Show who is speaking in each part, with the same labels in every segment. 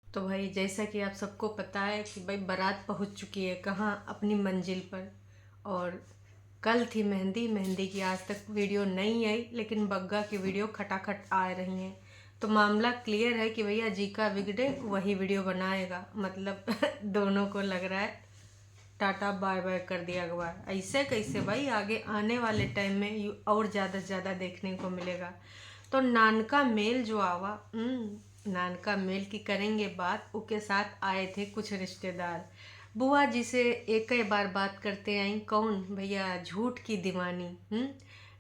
Speaker 1: तो भाई जैसा कि आप सबको पता है कि भाई बारात पहुंच चुकी है कहाँ, अपनी मंजिल पर। और कल थी मेहंदी। मेहंदी की आज तक वीडियो नहीं आई, लेकिन बग्गा की वीडियो खटाखट आ रही हैं। तो मामला क्लियर है कि भैया जी का बिगड़े वही वीडियो बनाएगा, मतलब दोनों को लग रहा है टाटा बाय बाय कर दिया गया। ऐसे कैसे भाई, आगे आने वाले टाइम में और ज़्यादा से ज़्यादा देखने को मिलेगा। तो नानका मेल जो आवा, नानका मेल की करेंगे बात। उसके साथ आए थे कुछ रिश्तेदार। बुआ जी से एक ही बार बात करते आई, कौन भैया झूठ की दीवानी।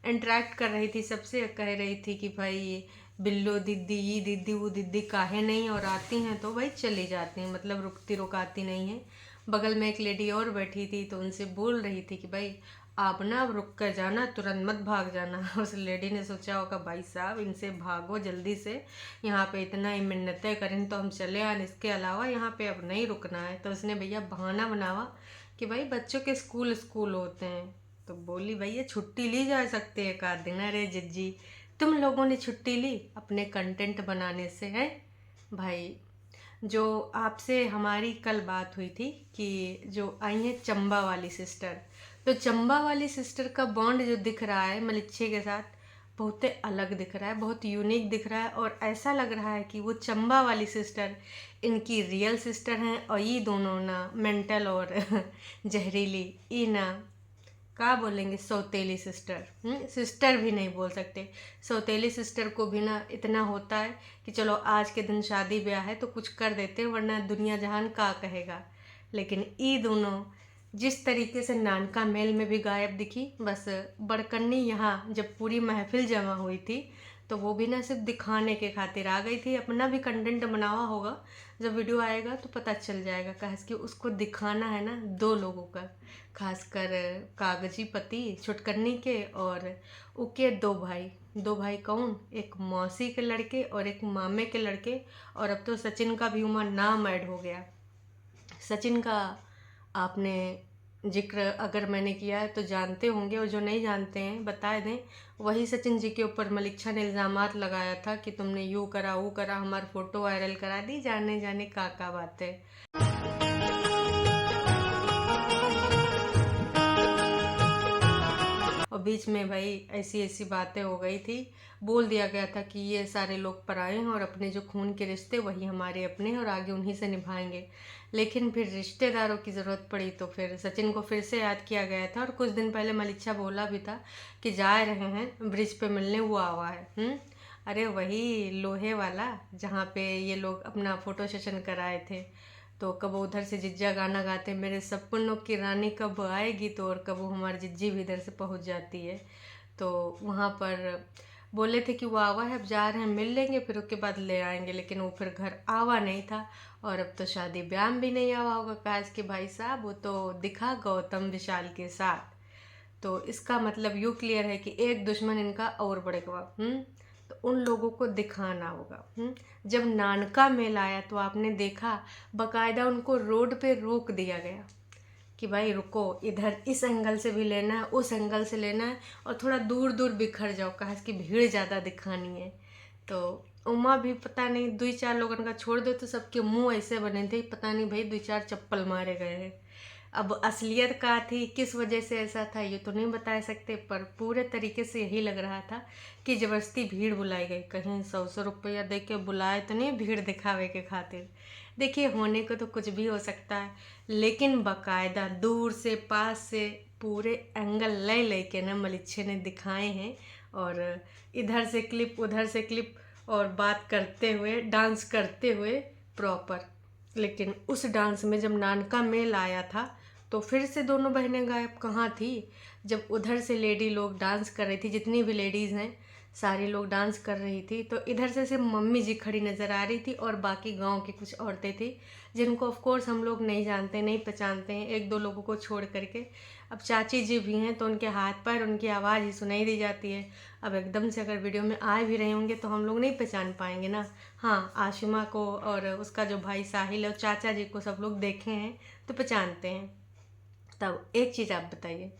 Speaker 1: इंटरेक्ट कर रही थी सबसे, कह रही थी कि भाई बिल्लो दीदी, ये दीदी वो दीदी काहे नहीं, और आती हैं तो भाई चली जाती हैं, मतलब रुकती रुकाती नहीं है। बगल में एक लेडी और बैठी थी तो उनसे बोल रही थी कि भाई आप ना अब रुक कर जाना, तुरंत मत भाग जाना। उस लेडी ने सोचा होगा भाई साहब इनसे भागो जल्दी से, यहाँ पे इतना ही मिन्नतें करें तो हम चले आए, इसके अलावा यहाँ पे अब नहीं रुकना है। तो उसने भैया बहाना बनावा कि भाई बच्चों के स्कूल स्कूल होते हैं। तो बोली भैया छुट्टी ली जा सकती है एक आध दिन। अरे जिज्जी, तुम लोगों ने छुट्टी ली अपने कंटेंट बनाने से, है भाई। जो आपसे हमारी कल बात हुई थी कि जो आई है चंबा वाली सिस्टर, तो चंबा वाली सिस्टर का बॉन्ड जो दिख रहा है मलिच्छे के साथ, बहुत अलग दिख रहा है, बहुत यूनिक दिख रहा है। और ऐसा लग रहा है कि वो चंबा वाली सिस्टर इनकी रियल सिस्टर हैं, और ये दोनों ना मेंटल और जहरीली, ये ना क्या बोलेंगे, सौतेली सिस्टर। सिस्टर भी नहीं बोल सकते, सौतेली सिस्टर को भी ना इतना होता है कि चलो आज के दिन शादी ब्याह है तो कुछ कर देते हैं, वरना दुनिया जहान का कहेगा। लेकिन ये दोनों जिस तरीके से नानका मेल में भी गायब दिखी, बस बड़कन्नी यहाँ जब पूरी महफिल जमा हुई थी तो वो भी ना सिर्फ दिखाने के खातिर आ गई थी। अपना भी कंटेंट बनावा होगा, जब वीडियो आएगा तो पता चल जाएगा। खास कि उसको दिखाना है ना दो लोगों का, खासकर कागजी पति छुटकन्नी के और उके दो भाई। दो भाई कौन, एक मौसी के लड़के और एक मामे के लड़के। और अब तो सचिन का भी उमा नाम ऐड हो गया। सचिन का आपने जिक्र अगर मैंने किया है तो जानते होंगे, और जो नहीं जानते हैं बता दें, वही सचिन जी के ऊपर मलिक्षा ने इल्ज़ामात लगाया था कि तुमने यूँ करा वो करा, हमारी फ़ोटो वायरल करा दी, जाने जाने का बात है। और बीच में भाई ऐसी ऐसी बातें हो गई थी, बोल दिया गया था कि ये सारे लोग पराए हैं और अपने जो खून के रिश्ते वही हमारे अपने हैं और आगे उन्हीं से निभाएंगे। लेकिन फिर रिश्तेदारों की ज़रूरत पड़ी तो फिर सचिन को फिर से याद किया गया था। और कुछ दिन पहले मलिच्छा बोला भी था कि जा रहे हैं ब्रिज पे मिलने, वो आवा है। अरे वही लोहे वाला जहाँ पे ये लोग अपना फ़ोटो सेशन कराए थे। तो कब उधर से जिज्जा गाना गाते मेरे सपनों की रानी कब आएगी, तो और कब हमारी जिज्जी भी इधर से पहुंच जाती है। तो वहाँ पर बोले थे कि वो आवा है, अब जा रहे हैं मिल लेंगे फिर उसके बाद ले आएंगे, लेकिन वो फिर घर आवा नहीं था। और अब तो शादी ब्याह में भी नहीं आवा होगा, काश कि भाई साहब वो तो दिखा गौतम विशाल के साथ। तो इसका मतलब यूँ क्लियर है कि एक दुश्मन इनका और बढ़ेगा। तो उन लोगों को दिखाना होगा। जब नानका मेल आया तो आपने देखा बकायदा उनको रोड पे रोक दिया गया कि भाई रुको, इधर इस एंगल से भी लेना है, उस एंगल से लेना है, और थोड़ा दूर दूर बिखर जाओ, कहा कि भीड़ ज़्यादा दिखानी है। तो उमा भी पता नहीं दो चार लोगों का छोड़ दो तो सबके मुंह ऐसे बने थे, पता नहीं भाई दो चार चप्पल मारे गए हैं। अब असलियत का थी, किस वजह से ऐसा था ये तो नहीं बता सकते, पर पूरे तरीके से यही लग रहा था कि ज़बरदस्ती भीड़ बुलाई गई। कहीं 100 रुपया दे के बुलाए तो नहीं भीड़ दिखावे के खातिर। देखिए होने को तो कुछ भी हो सकता है, लेकिन बकायदा दूर से पास से पूरे एंगल ले लेके ना मलिच्छे ने दिखाए हैं। और इधर से क्लिप उधर से क्लिप, और बात करते हुए डांस करते हुए प्रॉपर। लेकिन उस डांस में जब नानका मेल आया था तो फिर से दोनों बहनें गायब कहाँ थी। जब उधर से लेडी लोग डांस कर रही थी, जितनी भी लेडीज़ हैं सारी लोग डांस कर रही थी, तो इधर से सिर्फ मम्मी जी खड़ी नज़र आ रही थी और बाकी गांव की कुछ औरतें थी जिनको ऑफ कोर्स हम लोग नहीं जानते नहीं पहचानते हैं, एक दो लोगों को छोड़ करके। अब चाची जी भी हैं तो उनके हाथ पैर उनकी आवाज़ ही सुनाई दी जाती है। अब एकदम से अगर वीडियो में आए भी रहे होंगे तो हम लोग नहीं पहचान पाएंगे ना। हाँ, आशिमा को और उसका जो भाई साहिल और चाचा जी को सब लोग देखे हैं तो पहचानते हैं। तब एक चीज़ आप बताइए,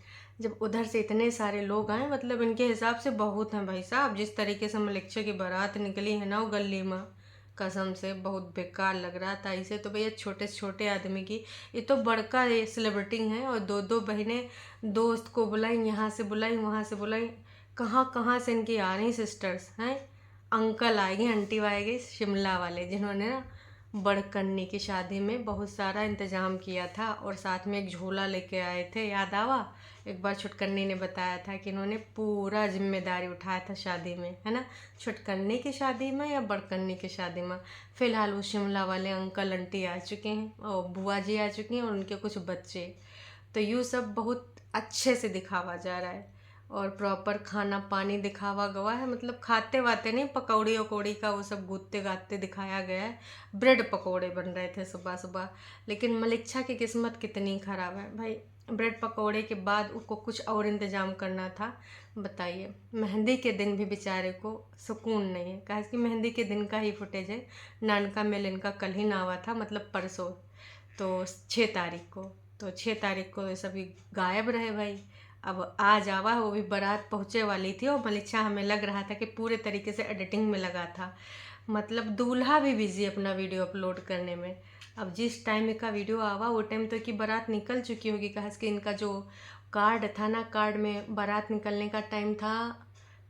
Speaker 1: जब उधर से इतने सारे लोग आए, मतलब इनके हिसाब से बहुत हैं भाई साहब, जिस तरीके से मलिक्षा की बारात निकली है ना वो गली में, कसम से बहुत बेकार लग रहा था। इसे तो भैया छोटे छोटे आदमी की, ये तो बड़का सेलिब्रिटी हैं और दो दो बहनें दोस्त को बुलाई, यहाँ से बुलाई वहाँ से बुलाई, कहाँ कहाँ से इनकी आ रही सिस्टर्स हैं। अंकल आएंगे आंटी आएंगे शिमला वाले, जिन्होंने ना बड़कन्नी की शादी में बहुत सारा इंतजाम किया था और साथ में एक झोला लेके आए थे। याद आवा, एक बार छुटकन्नी ने बताया था कि इन्होंने पूरा जिम्मेदारी उठाया था शादी में, है ना। छुटकन्नी की शादी में या बड़कन्नी की शादी में, फिलहाल वो शिमला वाले अंकल आंटी आ चुके हैं और बुआ जी आ चुकी हैं और उनके कुछ बच्चे। तो यूँ सब बहुत अच्छे से दिखावा जा रहा है और प्रॉपर खाना पानी दिखावा गवा है। मतलब खाते वाते नहीं, पकौड़ी वकौड़ी का वो सब गूंथते गाते दिखाया गया है। ब्रेड पकौड़े बन रहे थे सुबह सुबह, लेकिन मलिक्षा की किस्मत कितनी ख़राब है भाई। ब्रेड पकौड़े के बाद उसको कुछ और इंतज़ाम करना था। बताइए, मेहंदी के दिन भी बेचारे को सुकून नहीं है, कहा कि मेहंदी के दिन का ही फुटेज है। नानका मेल इनका कल ही नावा था, मतलब परसों, तो 6 तारीख को, तो 6 तारीख को ये सभी गायब रहे भाई। अब आज आवा, वो भी बारात पहुँचे वाली थी और मलिक्षा हमें लग रहा था कि पूरे तरीके से एडिटिंग में लगा था। मतलब दूल्हा भी बिजी अपना वीडियो अपलोड करने में। अब जिस टाइम का वीडियो आवा वो टाइम तो कि बारात निकल चुकी होगी, कहा कि इनका जो कार्ड था ना, कार्ड में बारात निकलने का टाइम था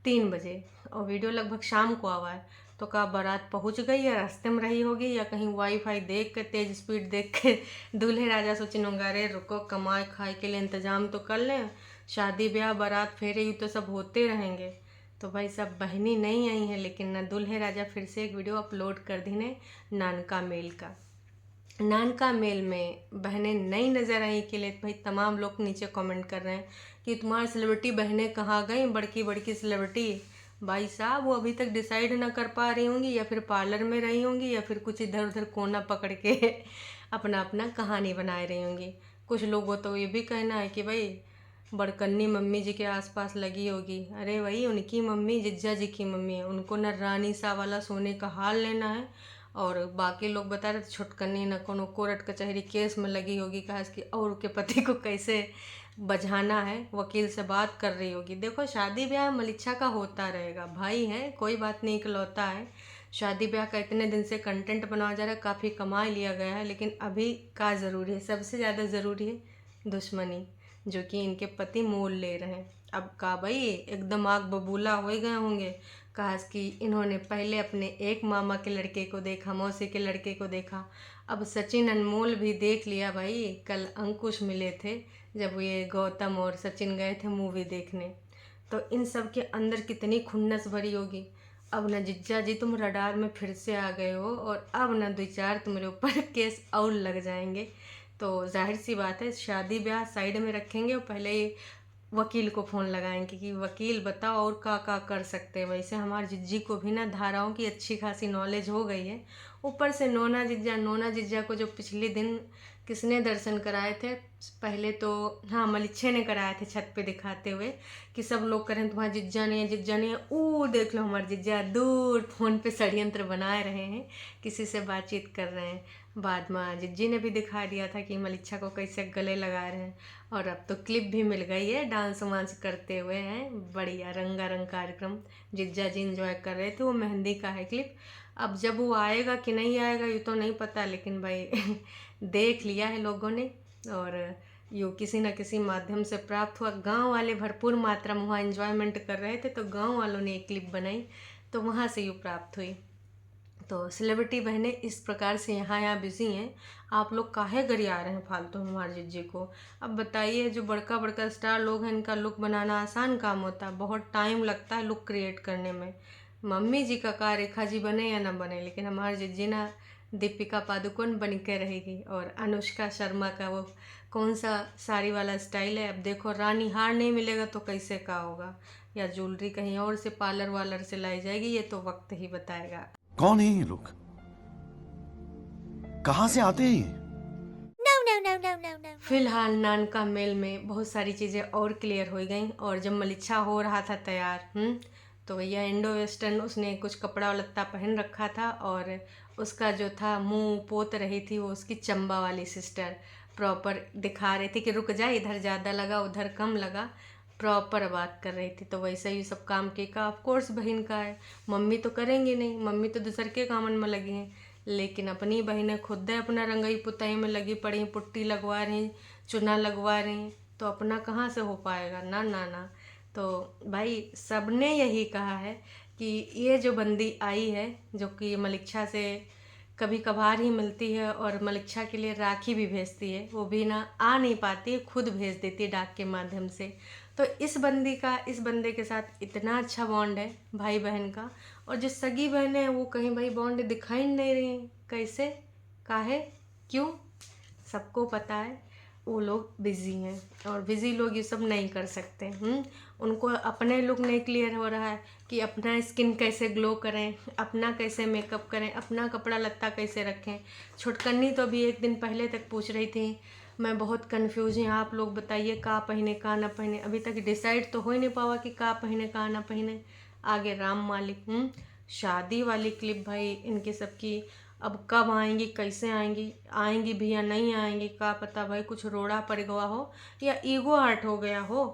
Speaker 1: 3 बजे और वीडियो लगभग शाम को आवा है। तो कहा बारात पहुंच गई या रास्ते में रही होगी या कहीं वाईफाई देख के तेज़ स्पीड देख के दूल्हे राजा सोचे होंगे अरे रुको कमाए खाए के लिए इंतज़ाम तो कर लें, शादी ब्याह बारात फेरे यूँ तो सब होते रहेंगे। तो भाई सब बहनी नहीं आई हैं, लेकिन ना दूल्हे राजा फिर से एक वीडियो अपलोड कर दी ने नानका मेल का। नानका मेल में बहनें नहीं नज़र आई के लिए भाई तमाम लोग नीचे कमेंट कर रहे हैं कि तुम्हारी सेलिब्रिटी बहनें कहाँ गई, बड़की बड़की सेलिब्रिटी। भाई साहब वो अभी तक डिसाइड ना कर पा रही होंगी, या फिर पार्लर में रही होंगी, या फिर कुछ इधर उधर कोना पकड़ के अपना अपना कहानी बनाए रही होंगी। कुछ लोगों तो ये भी कहना है कि भाई बड़कन्नी मम्मी जी के आसपास लगी होगी। अरे वही उनकी मम्मी जिज्जा जी की मम्मी है, उनको न रानी सा वाला सोने का हाल लेना है। और बाकी लोग बता रहे थे छुटकन्नी न कोनो कोर्ट कचहरी केस में लगी होगी, कहा कि और के पति को कैसे बझाना है, वकील से बात कर रही होगी। देखो शादी ब्याह मलिक्षा का होता रहेगा, भाई है कोई बात नहीं, इकलौता है। शादी ब्याह का इतने दिन से कंटेंट बनाया जा रहा है, काफ़ी कमा लिया गया है, लेकिन अभी का ज़रूरी है, सबसे ज़्यादा ज़रूरी है दुश्मनी, जो कि इनके पति मोल ले रहे हैं। अब का भाई एकदम आग बबूला हो गए होंगे, कहा कि इन्होंने पहले अपने एक मामा के लड़के को देखा, मौसी के लड़के को देखा, अब सचिन अनमोल भी देख लिया भाई। कल अंकुश मिले थे जब ये गौतम और सचिन गए थे मूवी देखने, तो इन सब के अंदर कितनी खुन्नस भरी होगी। अब न जिज्जा जी तुम रडार में फिर से आ गए हो और अब न 2-4 तुम्हारे ऊपर केस और लग जाएंगे। तो जाहिर सी बात है शादी ब्याह साइड में रखेंगे और पहले ही वकील को फ़ोन लगाएंगे कि वकील बताओ और का कर सकते हैं। वैसे हमारे जिज्जी को भी ना धाराओं की अच्छी खासी नॉलेज हो गई है। ऊपर से नोना जिज्जा को जो पिछले दिन किसने दर्शन कराए थे, पहले तो हाँ मलिच्छे ने कराए थे छत पे दिखाते हुए कि सब लोग करें तुम्हारा जिज्जा नहीं है, जिज्जा नहीं है। ओ देख लो हमारे जिज्जा दूर फ़ोन पे षड्यंत्र बनाए रहे हैं, किसी से बातचीत कर रहे हैं। बाद में जिज्जी ने भी दिखा दिया था कि मलिच्छा को कैसे गले लगा रहे हैं। और अब तो क्लिप भी मिल गई है, डांस वांस करते हुए हैं, बढ़िया रंगारंग कार्यक्रम जिज्जा जी इंजॉय कर रहे थे। वो मेहंदी का है क्लिप, अब जब वो आएगा कि नहीं आएगा ये तो नहीं पता, लेकिन भाई देख लिया है लोगों ने और यो किसी न किसी माध्यम से प्राप्त हुआ। गांव वाले भरपूर मात्रा में वहाँ एंजॉयमेंट कर रहे थे, तो गांव वालों ने एक क्लिप बनाई तो वहाँ से यू प्राप्त हुई। तो सेलिब्रिटी बहनें इस प्रकार से यहाँ बिजी हैं, आप लोग काहे गरिया रहे हैं फालतू हमारे जिज्जी को। अब बताइए जो बड़का बड़का स्टार लोग हैं इनका लुक बनाना आसान काम होता है, बहुत टाइम लगता है लुक क्रिएट करने में। मम्मी जी का रेखा जी बने या ना बने, लेकिन हमारे जिज्जी ना दीपिका पादुकोण बन के रहेगी। और अनुष्का शर्मा का वो कौन सा साड़ी वाला स्टाइल है, अब देखो रानी हार नहीं मिलेगा तो कैसे का होगा, या ज्वेलरी कहीं और से पार्लर वालर से लाई जाएगी, ये तो वक्त ही बताएगा।
Speaker 2: कौन है ये लोग, कहां से आते हैं?
Speaker 1: फिलहाल नानका मेल में बहुत सारी चीज़ें और क्लियर हो गई। और जब मलिच्छा हो रहा था तैयार तो भैया इंडो वेस्टर्न उसने कुछ कपड़ा लत्ता पहन रखा था और उसका जो था मुंह पोत रही थी वो उसकी चंबा वाली सिस्टर प्रॉपर दिखा रही थी कि रुक जा, इधर ज़्यादा लगा उधर कम लगा। प्रॉपर बात कर रही थी। तो वैसे ही सब काम के का ऑफ कोर्स बहन का है, मम्मी तो करेंगे नहीं, मम्मी तो दूसर के कामन में लगी हैं, लेकिन अपनी बहनें खुद है अपना रंगाई पुताई में लगी पड़ी हैं, पुट्टी लगवा रही, चुना लगवा रही, तो अपना कहाँ से हो पाएगा, ना ना ना। तो भाई सबने यही कहा है कि ये जो बंदी आई है, जो कि मलिक्षा से कभी कभार ही मिलती है और मलिक्षा के लिए राखी भी भेजती है, वो भी ना आ नहीं पाती है, खुद भेज देती है डाक के माध्यम से। तो इस बंदे के साथ इतना अच्छा बॉन्ड है भाई बहन का, और जो सगी बहनें हैं वो कहीं भाई बॉन्ड दिखाई नहीं रही हैं। कैसे, काहे, क्यों? सबको पता है वो लोग बिजी हैं, और बिजी लोग ये सब नहीं कर सकते। उनको अपने लुक नहीं क्लियर हो रहा है कि अपना स्किन कैसे ग्लो करें, अपना कैसे मेकअप करें, अपना कपड़ा लत्ता कैसे रखें। छुटकन्नी तो अभी एक दिन पहले तक पूछ रही थी, मैं बहुत कंफ्यूज हूँ, आप लोग बताइए का पहने का ना पहने। अभी तक डिसाइड तो हो ही नहीं पावा कि का पहने का ना पहने। आगे राम मालिक। शादी वाली क्लिप भाई इनके सबकी अब कब आएंगी, कैसे आएंगी, आएंगी भी या नहीं आएंगी, का पता भाई कुछ रोड़ा पड़ गया हो या ईगो हर्ट हो गया हो।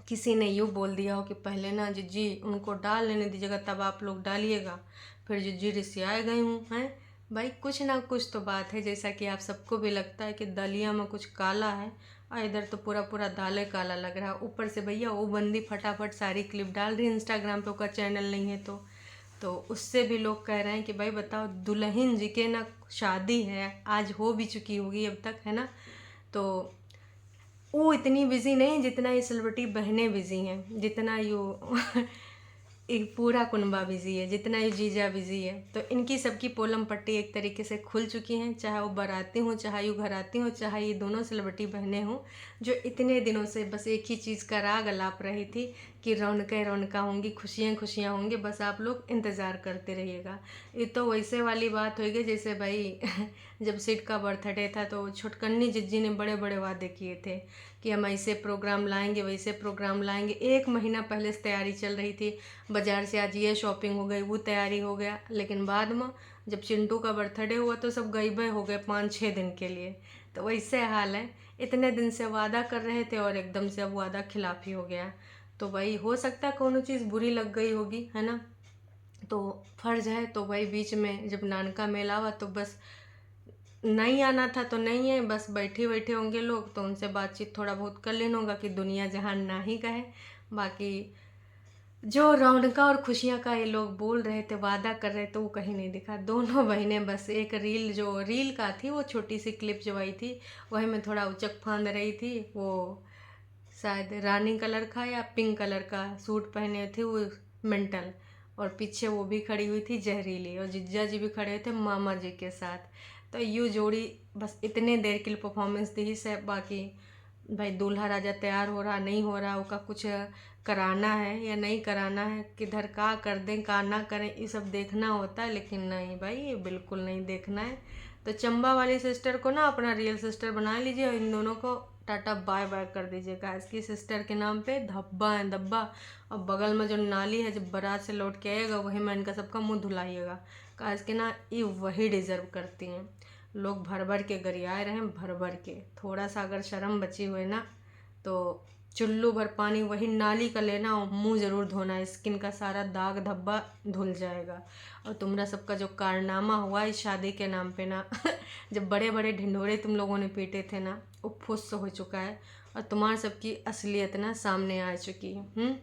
Speaker 1: किसी ने यूँ बोल दिया हो कि पहले ना जिज्जी उनको डाल लेने दीजिएगा तब आप लोग डालिएगा, फिर जिज्जी रिसियाए गई हूँ हैं। भाई कुछ ना कुछ तो बात है, जैसा कि आप सबको भी लगता है कि दलिया में कुछ काला है, और इधर तो पूरा पूरा दाले काला लग रहा है। ऊपर से भैया वो बंदी फटाफट सारी क्लिप डाल रही है इंस्टाग्राम पे, उसका चैनल नहीं है तो उससे भी लोग कह रहे हैं कि भाई बताओ, दुल्हन जी के ना शादी है, आज हो भी चुकी होगी अब तक, है ना। तो वो इतनी बिजी नहीं जितना ये सेलिब्रिटी बहनें बिजी हैं, जितना यो एक पूरा कुनबा बिजी है, जितना ये जीजा बिजी है। तो इनकी सबकी पोलम पट्टी एक तरीके से खुल चुकी हैं, चाहे वो बाराती हों, चाहे वो घराती हों, चाहे ये दोनों सेलिब्रिटी बहनें हों, जो इतने दिनों से बस एक ही चीज़ का राग अलाप रही थी कि रौनकें रौनका होंगी, खुशियाँ खुशियाँ होंगी, बस आप लोग इंतज़ार करते रहिएगा। ये तो वैसे वाली बात होगी जैसे भाई जब सिड का बर्थडे था तो छुटकन्नी जिज्जी ने बड़े बड़े वादे किए थे कि हम ऐसे प्रोग्राम लाएंगे, वैसे प्रोग्राम लाएंगे। एक महीना पहले से तैयारी चल रही थी, बाज़ार से आज ये शॉपिंग हो गई, वो तैयारी हो गया, लेकिन बाद में जब चिंटू का बर्थडे हुआ तो सब गईबे हो गए 5-6 दिन के लिए। तो वैसे हाल है, इतने दिन से वादा कर रहे थे और एकदम से अब वादा खिलाफी हो गया। तो भाई हो सकता है कोनो चीज़ बुरी लग गई होगी, है ना। तो फर्ज है, तो भाई बीच में जब नानका मेला हुआ तो बस नहीं आना था तो नहीं है, बस बैठे बैठे होंगे लोग, तो उनसे बातचीत थोड़ा बहुत कर लेना होगा कि दुनिया जहान ना ही कहे। बाकी जो रौनका और खुशियाँ का ये लोग बोल रहे थे, वादा कर रहे थे, वो कहीं नहीं दिखा। दोनों बहनें बस एक रील का थी, वो छोटी सी क्लिप जो आई थी वही में थोड़ा उचक फांद रही थी। वो शायद रानी कलर का या पिंक कलर का सूट पहने थे वो मेंटल, और पीछे वो भी खड़ी हुई थी जहरीली, और जिज्जा जी भी खड़े थे मामा जी के साथ। तो यू जोड़ी बस इतने देर के लिए परफॉर्मेंस दी से, बाकी भाई दूल्हा राजा तैयार हो रहा नहीं हो रहा, उसका कुछ कराना है या नहीं कराना है, किधर का कर दें का ना करें, ये सब देखना होता है। लेकिन नहीं भाई, ये बिल्कुल नहीं देखना है। तो चंबा वाली सिस्टर को ना अपना रियल सिस्टर बना लीजिए, और इन दोनों को टाटा बाय बाय कर दीजिएगा। इसकी सिस्टर के नाम पे धब्बा है धब्बा। और बगल में जो नाली है, जब बारात से लौट के आएगा वही में इनका सबका मुंह धुलाइएगा, काज के ना ये वही डिज़र्व करती हैं। लोग भर भर के गरियाए रहें, भर भर के। थोड़ा सा अगर शर्म बची हुई ना तो चुल्लू भर पानी वही नाली का लेना और मुंह ज़रूर धोना, स्किन का सारा दाग धब्बा धुल जाएगा। और तुम्हारा सबका जो कारनामा हुआ इस शादी के नाम पे ना जब बड़े बड़े ढिंढोरे तुम लोगों ने पीटे थे ना, वो फुस हो चुका है, और तुम्हारा सबकी असलियत ना सामने आ चुकी है।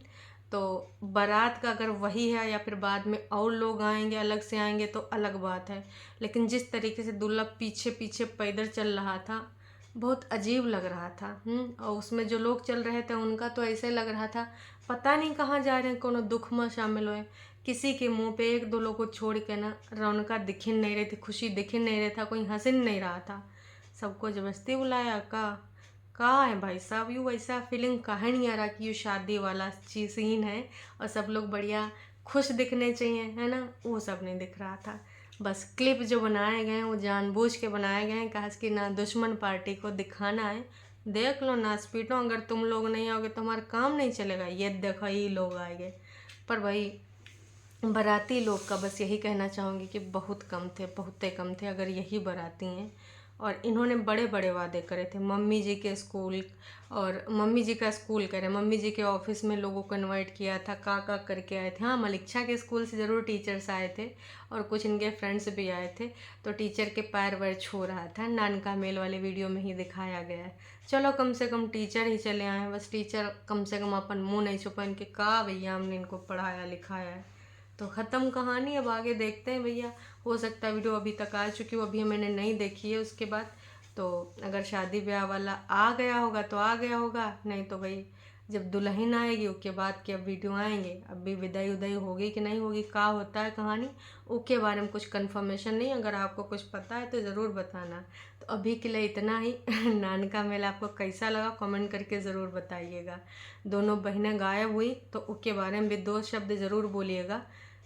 Speaker 1: तो बारात का अगर वही है या फिर बाद में और लोग आएंगे, अलग से आएंगे, तो अलग बात है। लेकिन जिस तरीके से दूल्हा पीछे पीछे पैदल चल रहा था, बहुत अजीब लग रहा था। और उसमें जो लोग चल रहे थे उनका तो ऐसे लग रहा था पता नहीं कहाँ जा रहे हैं, कोनो दुख में शामिल हुए। किसी के मुंह पे एक दो लोगों को छोड़ के ना रौनका दिख ही नहीं रही थी, खुशी दिख ही नहीं रहा था, कोई हंस नहीं रहा था। सबको जबरदस्ती बुलाया का है भाई साहब, यू वैसा फीलिंग काहे नहीं आ रहा कि ये शादी वाला सीन है और सब लोग बढ़िया खुश दिखने चाहिए, है ना। वो सब नहीं दिख रहा था। बस क्लिप जो बनाए गए हैं वो जानबूझ के बनाए गए हैं, कहा कि ना दुश्मन पार्टी को दिखाना है। देख लो नाच पीटो, अगर तुम लोग नहीं आओगे तो हमारा काम नहीं चलेगा, ये देखो ये लोग आएंगे। पर भाई बाराती लोग का बस यही कहना चाहूँगी कि बहुत कम थे, बहुत कम थे। अगर यही बाराती हैं और इन्होंने बड़े बड़े वादे करे थे। मम्मी जी के स्कूल, और मम्मी जी का स्कूल करे, मम्मी जी के ऑफिस में लोगों को इनवाइट किया था, का करके आए थे। हाँ, मलिक्षा के स्कूल से ज़रूर टीचर्स आए थे और कुछ इनके फ्रेंड्स भी आए थे। तो टीचर के पैर वैर छू रहा था, नानका मेल वाले वीडियो में ही दिखाया गया है। चलो कम से कम टीचर ही चले आए हैं, बस टीचर कम से कम अपन मुंह नहीं छुपा इनके, का भैया हमने इनको पढ़ाया लिखाया है। तो ख़त्म कहानी, अब आगे देखते हैं भैया। हो सकता है वीडियो अभी तक आ चुकी हो, अभी मैंने नहीं देखी है उसके बाद। तो अगर शादी ब्याह वाला आ गया होगा तो आ गया होगा, नहीं तो भाई जब दुल्हन आएगी उसके बाद के अब वीडियो आएंगे। अभी विदाई उदाई होगी कि नहीं होगी, क्या होता है कहानी, उसके बारे में कुछ कंफर्मेशन नहीं। अगर आपको कुछ पता है तो ज़रूर बताना। तो अभी के लिए इतना ही। नानका मेला आपको कैसा लगा कमेंट करके ज़रूर बताइएगा। दोनों बहनें गायब हुई तो उसके बारे में भी दो शब्द ज़रूर बोलिएगा।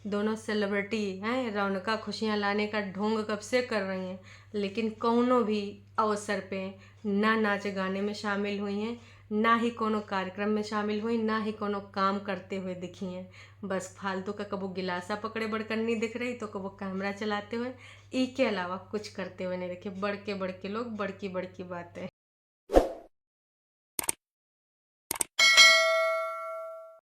Speaker 1: दोनों सेलिब्रिटी हैं, रौनका खुशियाँ लाने का ढोंग कब से कर रही हैं, लेकिन कौनों भी अवसर पे ना नाच गाने में शामिल हुई हैं, ना ही कोनो कार्यक्रम में शामिल हुई, ना ही कोनो काम करते हुए दिखी हैं। बस फालतू का कबो गिलासा पकड़े बड़कन्नी दिख रही तो कबो कैमरा चलाते हुए, इसके अलावा कुछ करते हुए नहीं दिखे। बड़के बड़के लोग, बड़की बड़की बातें।